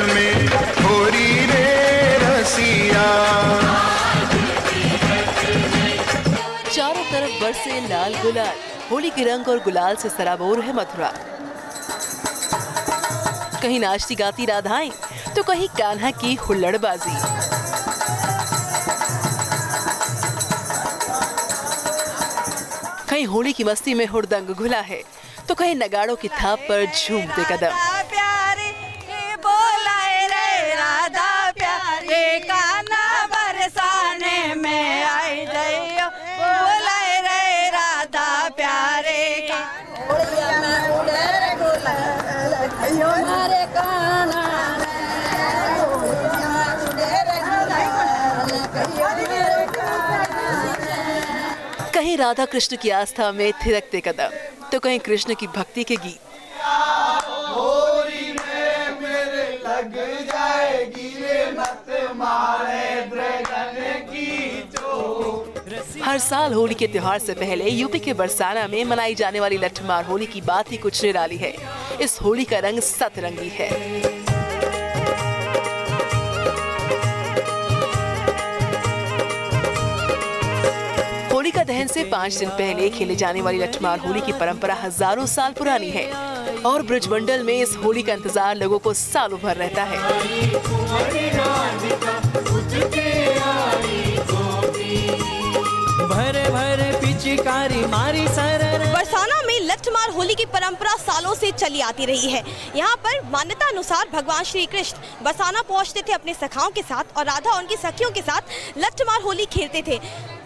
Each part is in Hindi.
में होरी रे रसिया। चारों तरफ बरसे लाल गुलाल, होली के रंग और गुलाल से सराबोर है मथुरा। कहीं नाचती गाती राधाएं तो कहीं कान्हा की हुल्लड़बाजी। कहीं होली की मस्ती में हुड़दंग घुला है तो कहीं नगाड़ों की थाप पर झूमते कदम। प्यारे बोलाए रे राधा प्यारे कान्हा बरसाने में आई जइयो, बोलाए रे राधा प्यारे कहीं राधा कृष्ण की आस्था में थिरकते कदम तो कहीं कृष्ण की भक्ति के गीत। होरी में मेरे लग जाएगी रे मत मारे ड्रैगन की जो। हर साल होली के त्योहार से पहले यूपी के बरसाना में मनाई जाने वाली लठमार होली की बात ही कुछ निराली है। इस होली का रंग सतरंगी है। होलिका दहन से 5 दिन पहले खेले जाने वाली लठमार होली की परंपरा हजारों साल पुरानी है और ब्रजमंडल में इस होली का इंतजार लोगों को सालों भर रहता है। भरे भरे पिचकारी मारी सरर। बरसाना में लठमार होली की परंपरा सालों से चली आती रही है। यहाँ पर मान्यता अनुसार भगवान श्री कृष्ण बरसाना पहुँचते थे अपने सखाओं के साथ और राधा उनकी सखियों के साथ लठमार होली खेलते थे।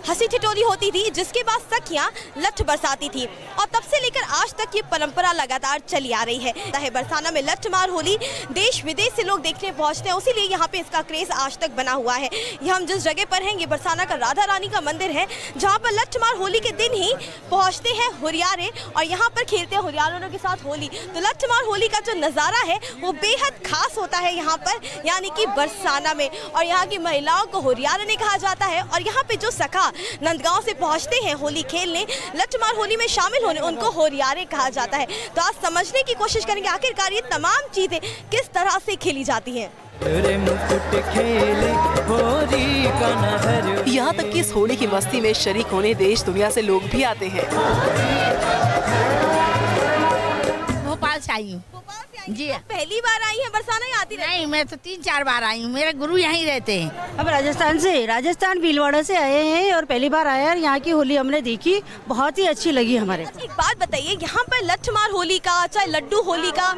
हंसी ठिठोली होती थी जिसके बाद सखियां लठ बरसाती थी और तब से लेकर आज तक ये परंपरा लगातार चली आ रही है। बरसाना में लठमार होली देश विदेश से लोग देखने पहुंचते हैं, उसीलिए यहाँ पे इसका क्रेज आज तक बना हुआ है। ये हम जिस जगह पर हैं ये बरसाना का राधा रानी का मंदिर है जहाँ पर लठमार होली के दिन ही पहुँचते हैं हुरियारे और यहाँ पर खेलते हैं हुरियारों के साथ होली। तो लठमार होली का जो नज़ारा है वो बेहद खास होता है यहाँ पर, यानी कि बरसाना में। और यहाँ की महिलाओं को हुरियारे कहा जाता है और यहाँ पे जो सखा नंदगांव से पहुंचते हैं होली खेलने, लठमार होली में शामिल होने, उनको होरियारे कहा जाता है। तो आज समझने की कोशिश करेंगे आखिरकार ये तमाम चीजें किस तरह से खेली जाती हैं। यहाँ तक कि इस होली की मस्ती में शरीक होने देश दुनिया से लोग भी आते हैं। भोपाल से आई हूँ जी। पहली बार आई हैं बरसाना या आती नहीं, मैं तो 3-4 बार आई हूँ, मेरे गुरु यहीं रहते हैं। अब राजस्थान भीलवाड़ा से आए हैं और पहली बार आए और यहाँ की होली हमने देखी, बहुत ही अच्छी लगी हमारे। एक बात बताइए, यहाँ पर लठमार होली का चाहे लड्डू होली का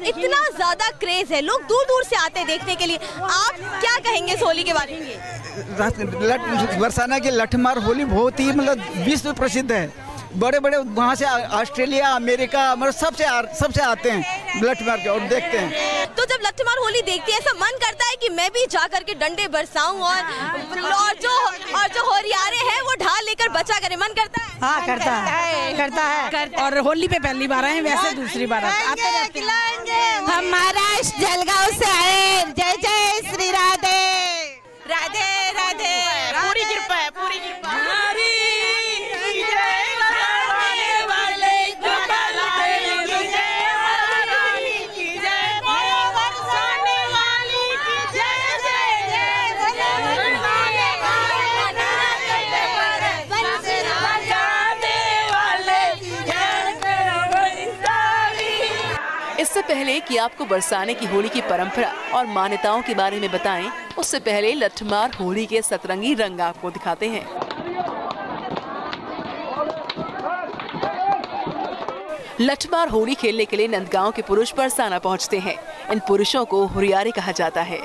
इतना ज्यादा क्रेज है, लोग दूर दूर से आते हैं देखने के लिए। आप क्या कहेंगे इस होली के बारे में? बरसाना की लठमार होली बहुत ही मतलब विश्व प्रसिद्ध है। बड़े बड़े वहाँ से ऑस्ट्रेलिया अमेरिका मतलब सबसे आते हैं लठमार के और देखते हैं। तो जब लठमार होली देखती है ऐसा मन करता है कि मैं भी जा करके डंडे बरसाऊं और जो होरियारे हैं वो ढाल लेकर बचा करे, मन करता है? हाँ, करता है। और होली पे पहली बार आए, वैसे दूसरी बार आते रहते हैं। हम महाराष्ट्र जलगांव से आए। जय जय श्री राधे राधे राधे। पूरी कृपा है, पूरी कृपा। इससे पहले कि आपको बरसाने की होली की परंपरा और मान्यताओं के बारे में बताएं, उससे पहले लठमार होली के सतरंगी रंग आपको दिखाते हैं। लठमार होली खेलने के लिए नंदगांव के पुरुष बरसाना पहुंचते हैं। इन पुरुषों को हुरियारे कहा जाता है।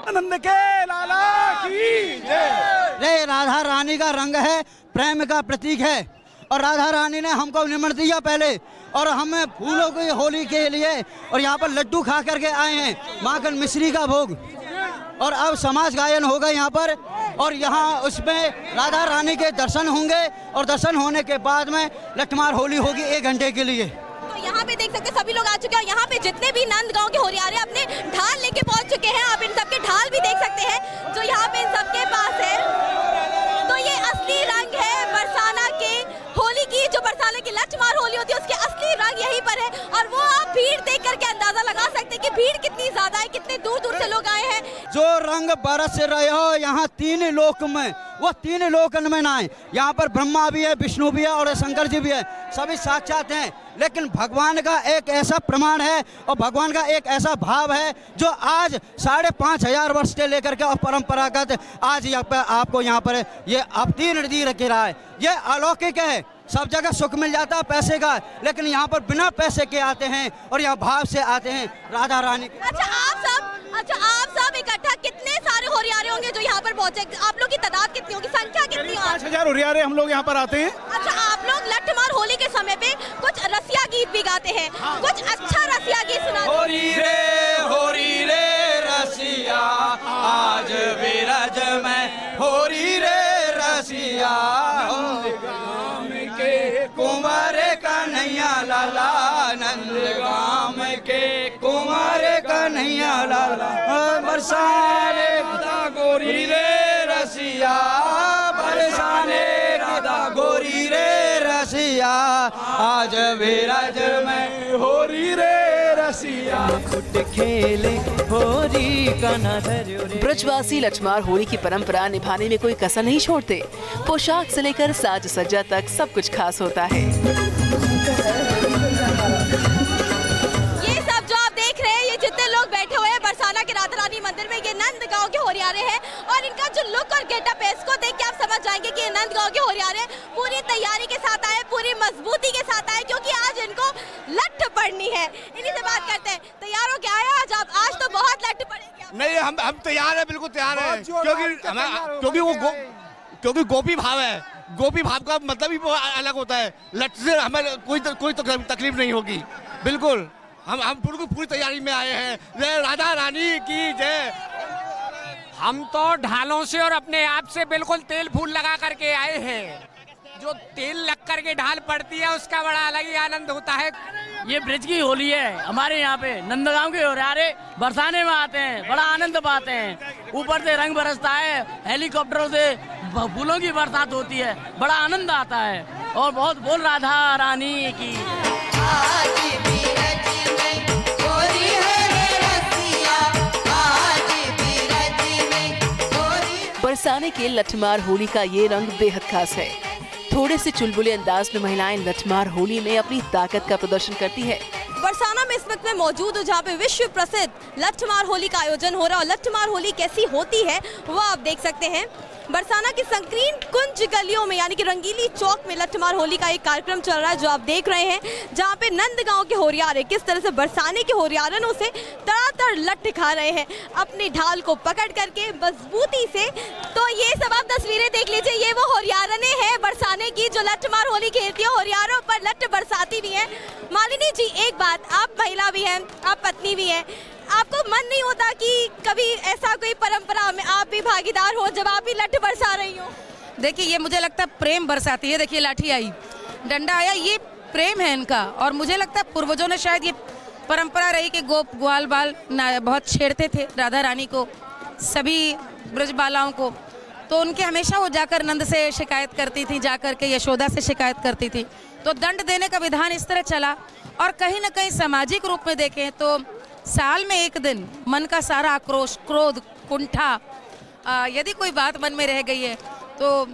आनंद के लाला की जय। रे राधा रानी का रंग है, प्रेम का प्रतीक है और राधा रानी ने हमको निमंत्रण दिया पहले और हमें फूलों की होली के लिए और यहाँ पर लड्डू खा करके आए हैं, माखन मिश्री का भोग। और अब समाज गायन होगा यहाँ पर और यहाँ उसमें राधा रानी के दर्शन होंगे और दर्शन होने के बाद में लठमार होली होगी 1 घंटे के लिए। तो यहाँ पे देख सकते हैं सभी लोग आ चुके हैं और यहाँ पे जितने भी नंदगांव के होरियारे अपने ढाल लेके पहुँच चुके हैं। आप इन सबके ढाल भी देख सकते हैं जो यहाँ पे इन सबके पास है। तो ये असली रंग है बरसाना के होली की, जो बरसाना की लठमार होली होती है उसके असली रंग यहीं पर है। और वो आप भीड़ देख करके अंदाजा लगा सकते हैं कि भीड़ कितनी ज्यादा है, कितने दूर दूर से लोग आए हैं। जो रंग बरस रहे हो यहाँ तीन लोक में, वो तीन लोकन में ना है। यहाँ पर ब्रह्मा भी है, विष्णु भी है और शंकर जी भी है, सभी साक्षात हैं। लेकिन भगवान का एक ऐसा प्रमाण है और भगवान का एक ऐसा भाव है जो आज 5,500 वर्ष से लेकर के और परंपरागत आज यहाँ पर आपको यहाँ पर ये अवतीर्ण दी रखी रहा है। ये अलौकिक है। सब जगह सुख मिल जाता है पैसे का, लेकिन यहाँ पर बिना पैसे के आते हैं और यहाँ भाव से आते हैं राधा रानी के। अच्छा आप सब इकट्ठा कितने सारे होरियारे होंगे जो यहाँ पर पहुँचे? आप लोग की तादाद कितनी होगी, संख्या कितनी होगी? 5,000 होरियारे हम लोग यहाँ पर आते हैं। अच्छा, आप लोग लठमार होली के समय पे कुछ रसिया गीत भी गाते हैं, कुछ अच्छा रसिया गीत सुना। होरी रे रसिया आज विरज में, होरी रे रसिया कुंवर कन्हैया लाला, नंदगाम के कुंवर कन्हैया लाला, बरसाने राधा गोरी रे रसिया, बरसाने राधा गोरी रे रसिया आज विराज में, होरी रे रसिया खेले होरी का नाधर। ब्रजवासी लठमार होली की परंपरा निभाने में कोई कसर नहीं छोड़ते। पोशाक से लेकर साज सज्जा तक सब कुछ खास होता है। ये सब जो आप देख रहे हैं, ये जितने लोग बैठे हुए हैं बरसाना के राधा रानी मंदिर में, ये नंदगांव के होरियारे हैं और इनका जो लुक और गेटअप है इसको देख के आप समझ जाएंगे कि ये नंदगांव के होरियारे पूरी तैयारी के साथ आए, पूरी मजबूती के साथ आए, क्योंकि आज इनको लठ पड़नी है। इन्हीं से बात करते हैं, तैयार हो क्या है आज तो बहुत लठ पड़ेगी। नहीं, हम तैयार है, बिल्कुल तैयार है, क्योंकि गोपी भाव है। गोपी भाव का मतलब ही अलग होता है। लठ से हमें कोई तकलीफ नहीं होगी। बिल्कुल हम पूरी तैयारी में आए हैं। जय राधा रानी की जय। हम तो ढालों से और अपने आप से बिल्कुल तेल फूल लगा करके आए हैं। जो तेल लग करके ढाल पड़ती है उसका बड़ा अलग ही आनंद होता है। ये ब्रिज की होली है हमारे यहाँ पे, नंदगांव के होरियारे बरसाने में आते हैं, बड़ा आनंद पाते हैं। ऊपर से रंग बरसता है, हेलीकॉप्टरों से फूलों की बरसात होती है, बड़ा आनंद आता है और बहुत बोल राधा रानी की। बरसाने के लठमार होली का ये रंग बेहद खास है। थोड़े से चुलबुले अंदाज में महिलाएं लठमार होली में अपनी ताकत का प्रदर्शन करती है। बरसाना में इस वक्त में मौजूद हूँ जहाँ पे विश्व प्रसिद्ध लठमार होली का आयोजन हो रहा है और लठमार होली कैसी होती है वो आप देख सकते हैं। बरसाना की संकीर्ण कुंज गलियों में यानी कि रंगीली चौक में लठमार होली का एक कार्यक्रम चल रहा है जो आप देख रहे हैं, जहाँ पे नंदगांव के होरियारे किस तरह से बरसाने के होरियारनों से तड़ातड़ लठ खा रहे हैं अपनी ढाल को पकड़ करके मजबूती से। तो ये सब आप तस्वीरें देख लीजिए, ये वो होरियारने हैं बरसाने की जो लठमार होली खेलती है, होरियारों पर लठ बरसाती भी है। मालिनी जी, एक बात, आप महिला भी हैं, आप पत्नी भी हैं, आपको मन नहीं होता कि कभी ऐसा कोई परंपरा में आप भी भागीदार हो जब आप भी लठ बरसा रही हो? देखिए, ये मुझे लगता है प्रेम बरसाती है। देखिए, लाठी आई, डंडा आया, ये प्रेम है इनका। और मुझे लगता है पूर्वजों ने शायद ये परंपरा रही कि गोप ग्वाल बाल बहुत छेड़ते थे राधा रानी को, सभी ब्रज बालाओं को, तो उनके हमेशा वो जाकर नंद से शिकायत करती थी, जाकर के यशोदा से शिकायत करती थी। तो दंड देने का विधान इस तरह चला। और कहीं ना कहीं सामाजिक रूप में देखें तो साल में एक दिन मन का सारा आक्रोश, क्रोध, कुंठा, यदि कोई बात मन में रह गई है तो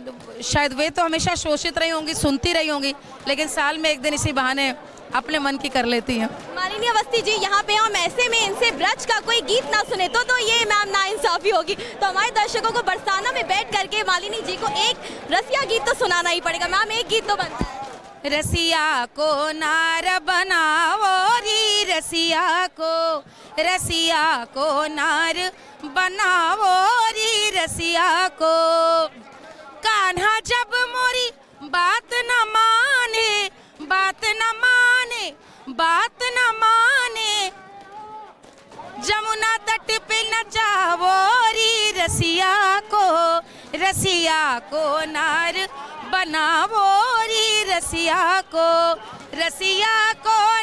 शायद वे तो हमेशा शोषित रही होंगी, सुनती रही होंगी, लेकिन साल में एक दिन इसी बहाने अपने मन की कर लेती हैं। मालिनी अवस्थी जी, यहाँ पे हम ऐसे में इनसे ब्रज का कोई गीत ना सुने तो ये मैम नाइंसाफी होगी। तो हमारे दर्शकों को बरसाना में बैठ करके मालिनी जी को एक रसिया गीत तो सुनाना ही पड़ेगा। मैम, एक गीत तो बनता है। रसिया को नार बनाओ री, रसिया को नार बनाओ री, रसिया को। कान्हा जब मोरी बात न माने, बात न माने, बात न माने, जमुना तट पे नचाओ री, रसिया को नार बनाओ री, रसिया को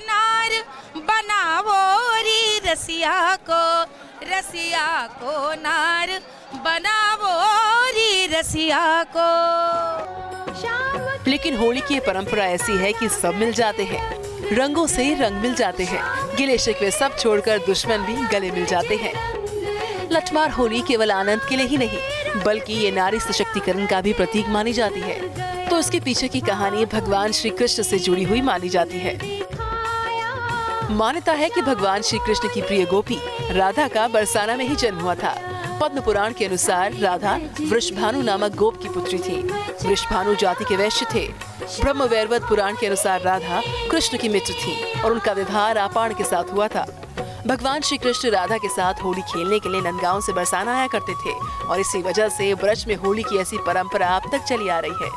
नार बनाओ री, रसिया को नार बनाओ री, रसिया को। लेकिन होली की परंपरा ऐसी है कि सब मिल जाते हैं। रंगों से रंग मिल जाते हैं, गिले शिकवे सब छोड़कर दुश्मन भी गले मिल जाते हैं। लठमार होली केवल आनंद के लिए ही नहीं बल्कि ये नारी सशक्तिकरण का भी प्रतीक मानी जाती है। तो इसके पीछे की कहानी भगवान श्री कृष्ण से जुड़ी हुई मानी जाती है। मान्यता है कि भगवान श्री कृष्ण की प्रिय गोपी राधा का बरसाना में ही जन्म हुआ था। पद्म पुराण के अनुसार राधा वृषभानु नामक गोप की पुत्री थी। वृषभानु जाति के वैश्य थे। ब्रह्म वैवर्त पुराण के अनुसार राधा कृष्ण की मित्र थी और उनका विवाह रापाण के साथ हुआ था। भगवान श्री कृष्ण राधा के साथ होली खेलने के लिए नंदगांव से बरसाना आया करते थे और इसी वजह से ब्रज में होली की ऐसी परंपरा अब तक चली आ रही है।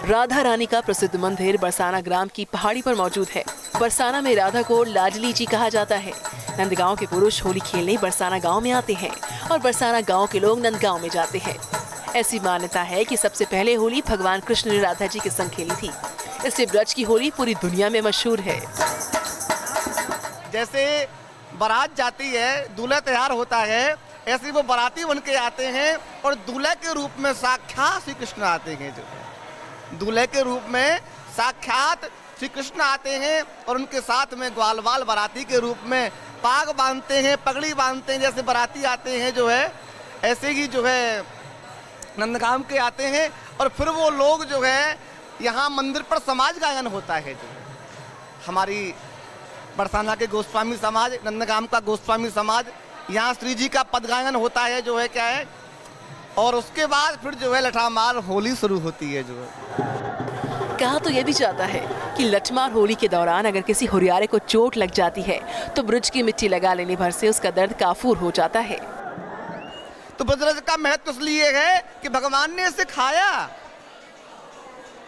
राधा रानी का प्रसिद्ध मंदिर बरसाना ग्राम की पहाड़ी पर मौजूद है। बरसाना में राधा को लाडली जी कहा जाता है। नंदगांव के पुरुष होली खेलने बरसाना गांव में आते हैं और बरसाना गांव के लोग नंदगांव में जाते हैं। ऐसी मान्यता है कि सबसे पहले होली भगवान कृष्ण ने राधा जी के संग खेली थी, इसलिए ब्रज की होली पूरी दुनिया में मशहूर है। जैसे बारात जाती है, दूल्हा तैयार होता है, ऐसे वो बाराती बन के आते हैं और दूल्हे के रूप में साक्षात श्री कृष्ण आते हैं। जो दूल्हे के रूप में साक्षात श्री कृष्ण आते हैं और उनके साथ में ग्वाल बाल बाराती के रूप में पाग बांधते हैं, पगड़ी बांधते हैं। जैसे बाराती आते हैं जो है, ऐसे ही जो है नंदगांव के आते हैं और फिर वो लोग जो है यहाँ मंदिर पर समाज गायन होता है। जो हमारी बरसाना के गोस्वामी समाज, नंदगांव का गोस्वामी समाज, यहाँ श्री जी का पद गायन होता है जो है क्या है, और उसके बाद फिर जो है लठामार होली शुरू होती है। जो है कहा तो ये भी जाता है कि लठमार होली के दौरान अगर किसी हुरियारे को चोट लग जाती है तो ब्रज की मिट्टी लगा लेने भर से उसका दर्द काफूर हो जाता है। तो ब्रज का महत्व इसलिए है कि भगवान ने इसे खाया।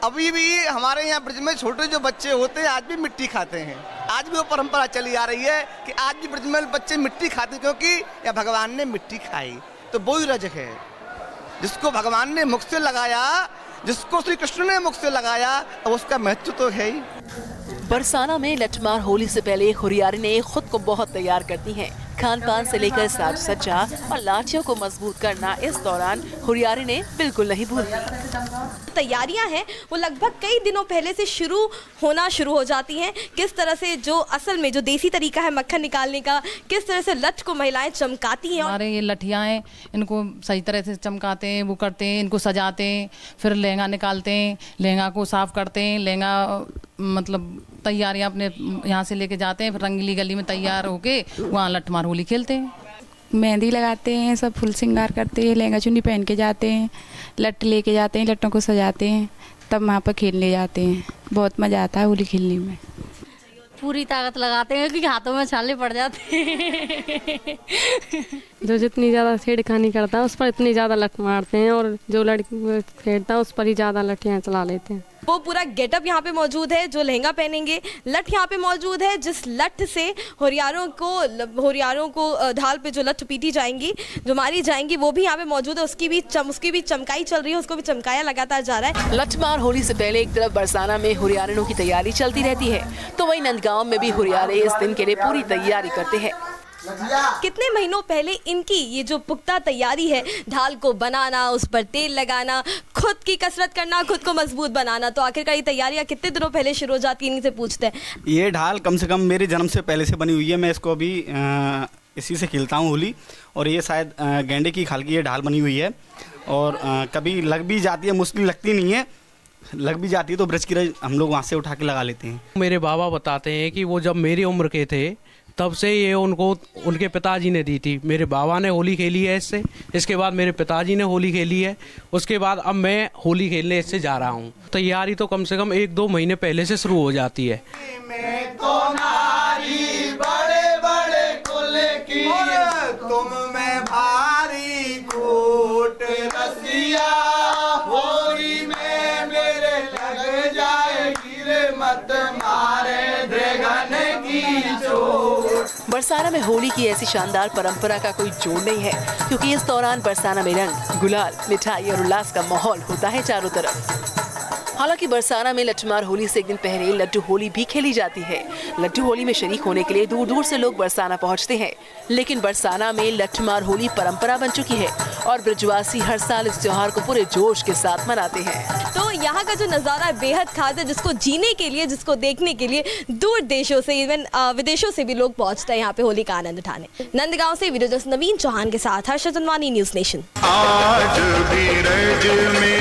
अभी भी हमारे यहाँ ब्रज में छोटे जो बच्चे होते हैं आज भी मिट्टी खाते हैं। आज भी वो परंपरा चली आ रही है कि आज भी ब्रज में बच्चे मिट्टी खाते हैं, क्योंकि या भगवान ने मिट्टी खाई। तो वो ही रज है जिसको भगवान ने मुख से लगाया, जिसको श्री कृष्ण ने मुख से लगाया, अब उसका महत्व तो है ही। बरसाना में लठमार होली से पहले हुरियारी ने खुद को बहुत तैयार करती हैं। खान पान से लेकर साज सज्जा और लाठियों को मजबूत करना इस दौरान हुरियारी ने बिल्कुल नहीं भूली। तैयारियां हैं वो लगभग कई दिनों पहले से शुरू हो जाती हैं। किस तरह से जो असल में जो देसी तरीका है मक्खन निकालने का, किस तरह से लठ को महिलाएं चमकाती हैं। हमारे ये लठियाँ हैं, इनको सही तरह से चमकाते हैं, वो करते हैं, इनको सजाते हैं, फिर लहंगा निकालते हैं, लहंगा को साफ करते हैं, लहंगा मतलब तैयारियां अपने यहाँ से लेके जाते हैं, फिर रंगीली गली में तैयार होके वहाँ लठमार होली खेलते हैं। मेहंदी लगाते हैं, सब फुल श्रृंगार करते हैं, लहंगा चुन्नी पहन के जाते हैं, लट लेके जाते हैं, लट्टों को सजाते हैं, तब वहाँ पर खेलने जाते हैं। बहुत मज़ा आता है होली खेलने में। पूरी ताकत लगाते हैं क्योंकि हाथों में छाले पड़ जाते हैं। जो जितनी ज़्यादा छेड़खानी करता है उस पर इतनी ज़्यादा लठ मारते हैं और जो लड़की खेलता है उस पर ही ज़्यादा लठियाँ चला लेते हैं। वो पूरा गेटअप यहाँ पे मौजूद है, जो लहंगा पहनेंगे, लठ यहाँ पे मौजूद है, जिस लठ से हुरियारों को ढाल पे जो लठ पीटी जाएंगी, जो मारी जाएंगी, वो भी यहाँ पे मौजूद है। उसकी भी चमकाई चल रही है, उसको भी चमकाया लगातार जा रहा है। लठमार होली से पहले एक तरफ बरसाना में हुरियारिनों की तैयारी चलती रहती है तो वहीं नंदगांव में भी हुरियारे इस दिन के लिए पूरी तैयारी करते हैं। कितने महीनों पहले इनकी ये जो पुख्ता तैयारी है, ढाल को बनाना, उस पर तेल लगाना, खुद की कसरत करना, खुद को मजबूत बनाना, तो आखिरकार ये तैयारियां कितने दिनों पहले शुरू हो जाती है, इनसे पूछते हैं। ये ढाल कम से कम मेरे जन्म से पहले से बनी हुई है। मैं इसको अभी इसी से खेलता हूँ होली, और ये शायद गेंडे की खाल की ये ढाल बनी हुई है और कभी लग भी जाती है, मुश्किल लगती नहीं है, लग भी जाती है तो ब्रज की रज हम लोग वहाँ से उठा के लगा लेते हैं। मेरे बाबा बताते हैं कि वो जब मेरी उम्र के थे तब से ये उनको उनके पिताजी ने दी थी। मेरे बाबा ने होली खेली है इससे, इसके बाद मेरे पिताजी ने होली खेली है, उसके बाद अब मैं होली खेलने इससे जा रहा हूँ। तैयारी तो कम से कम 1-2 महीने पहले से शुरू हो जाती है। तुम में भारी कूट रसिया, होली में मेरे लग जाएगी रे मत मारे ड्रैगन की चोट। बरसाना में होली की ऐसी शानदार परंपरा का कोई जोड़ नहीं है, क्योंकि इस दौरान बरसाना में रंग, गुलाल, मिठाई और उल्लास का माहौल होता है चारों तरफ। हालांकि बरसाना में लठमार होली से एक दिन पहले लड्डू होली भी खेली जाती है। लड्डू होली में शरीक होने के लिए दूर दूर से लोग बरसाना पहुंचते हैं, लेकिन बरसाना में लठमार होली परंपरा बन चुकी है और ब्रजवासी हर साल इस त्योहार को पूरे जोश के साथ मनाते हैं। तो यहाँ का जो नज़ारा बेहद खास है, जिसको जीने के लिए, जिसको देखने के लिए दूर देशों से, इवन विदेशों से भी लोग पहुँचते हैं यहाँ पे होली का आनंद उठाने। नंदगांव से वीडियो जर्नलिस्ट नवीन चौहान के साथ हर्षद उनवानी, न्यूज़ नेशन। आज भी रज में